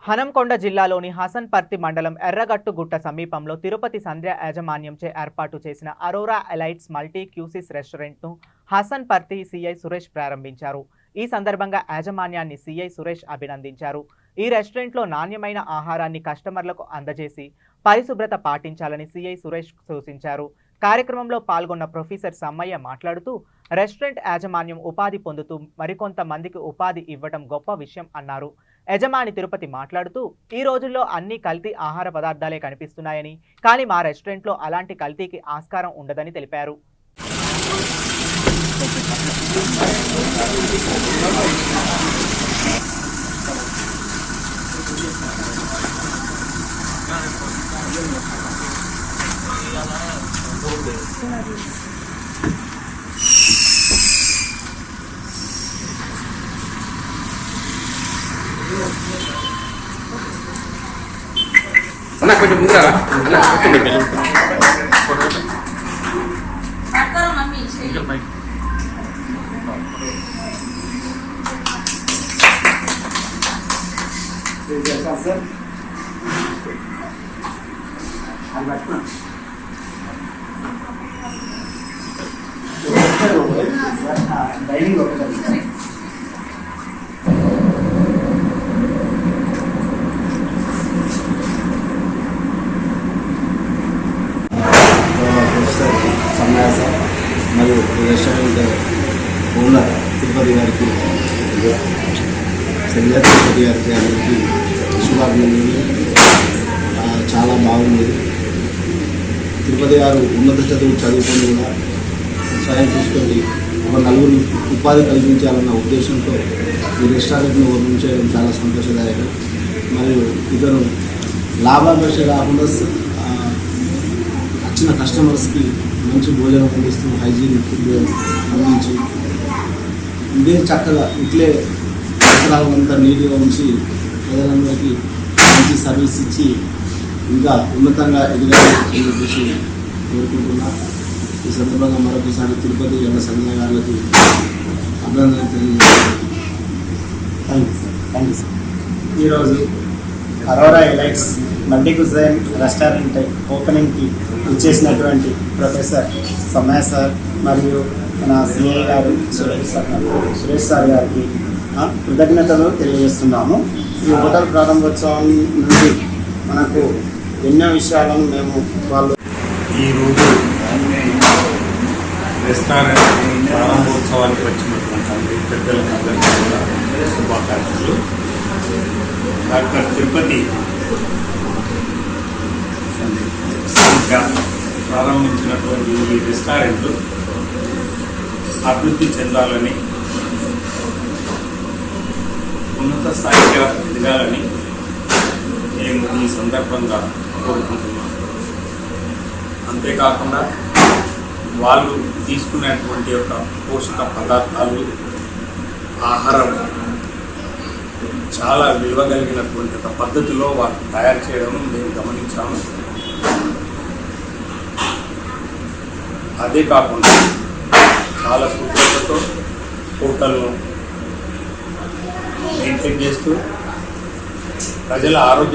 హనంకొండ జిల్లాలోని హసన్పర్తి మండలం ఎర్రగట్టుగుట్ట సమీపంలో తిరుపతి సంధ్య యాజమాన్యంచే ఏర్పాటు చేసిన అరోరా ఎలైట్స్ మల్టీ క్యూసిస్ రెస్టారెంట్ను హసన్పర్తి సిఐ సురేష్ ప్రారంభించారు. ఈ సందర్భంగా యాజమాన్యాన్ని సిఐ సురేష్ అభినందించారు. ఈ రెస్టారెంట్లో నాణ్యమైన ఆహారాన్ని కస్టమర్లకు అందజేసి పరిశుభ్రత పాటించాలని సిఐ సురేష్ సూచించారు. కార్యక్రమంలో పాల్గొన్న ప్రొఫెసర్ సమ్మయ్య మాట్లాడుతూ రెస్టారెంట్ యాజమాన్యం ఉపాధి పొందుతూ మరికొంతమందికి ఉపాధి ఇవ్వడం గొప్ప విషయం అన్నారు. యజమాని తిరుపతి మాట్లాడుతూ ఈ రోజుల్లో అన్ని కల్తీ ఆహార పదార్థాలే కనిపిస్తున్నాయని, కానీ మా రెస్టారెంట్లో అలాంటి కల్తీకి ఆస్కారం ఉండదని తెలిపారు. అన్న కొంచెం ముందురా డైనింగ్ సమ్మయ్య సార్ మరియు రెస్టారెంట్ ఓనర్ తిరుపతి గారికి సంధ్య తిరుపతి గారికి అందరికీ శుభాభినందనలు. చాలా బాగుంది. తిరుపతి గారు ఉన్నత చదువుకొని కూడా స్వయం చూసుకొని ఒక నలుగురు ఉపాధి కల్పించాలన్న ఉద్దేశంతో ఈ రెస్టారెంట్ను ఓపెన్ చేయడం చాలా సంతోషదాయకం. మరియు ఇతను లాభాపేక్ష కాకుండా వచ్చిన కస్టమర్స్కి మంచి భోజనం అందిస్తూ హైజీనిక్ ఫుడ్ అందించి ఇదే చక్కగా ఇట్లే పరిసరాలంతా నీట్గా ఉంచి ప్రజలందరికీ మంచి సర్వీస్ ఇచ్చి ఇంకా ఉన్నతంగా ఎదగాలని చెప్పేసి కోరుకుంటున్నా. ఈ సందర్భంగా మరొకసారి తిరుపతి ఎండ సంజయ్ గారికి అభినందనలు తెలియజేస్తున్నాను. Thank you sir. ఈరోజు Aurora Elites multi cuisine restaurant ఓపెనింగ్కి ఇచ్చేసినటువంటి ప్రొఫెసర్ సమ్మయ్య సార్ మరియు మన సిఐ గారు సురేష్ సార్ గారికి కృతజ్ఞతలు తెలియజేస్తున్నాము. ఈ హోటల్ ప్రారంభోత్సవం నుండి మనకు ఎన్నో విషయాలను మేము వాళ్ళు ఈరోజు రెస్టారెంట్ ప్రారంభోత్సవానికి వచ్చినటువంటి పెద్దలకు అందరికీ కూడా శుభాకాంక్షలు. డాక్టర్ తిరుపతి ప్రారంభించినటువంటి ఈ రెస్టారెంట్ అభివృద్ధి చెందాలని, ఉన్నత స్థాయిగా ఎదగాలని మేము ఈ సందర్భంగా కోరుకుంటున్నాం. అంతేకాకుండా వాళ్ళు తీసుకునేటువంటి యొక్క పోషక పదార్థాలు, ఆహారం చాలా విలువ కలిగినటువంటి ఒక పద్ధతిలో వాటిని తయారు చేయడం మేము గమనించాము. అదే కాకుండా చాలా శుభ్రతతో హోటల్ను మెయింటైన్ చేస్తూ ప్రజల ఆరోగ్యం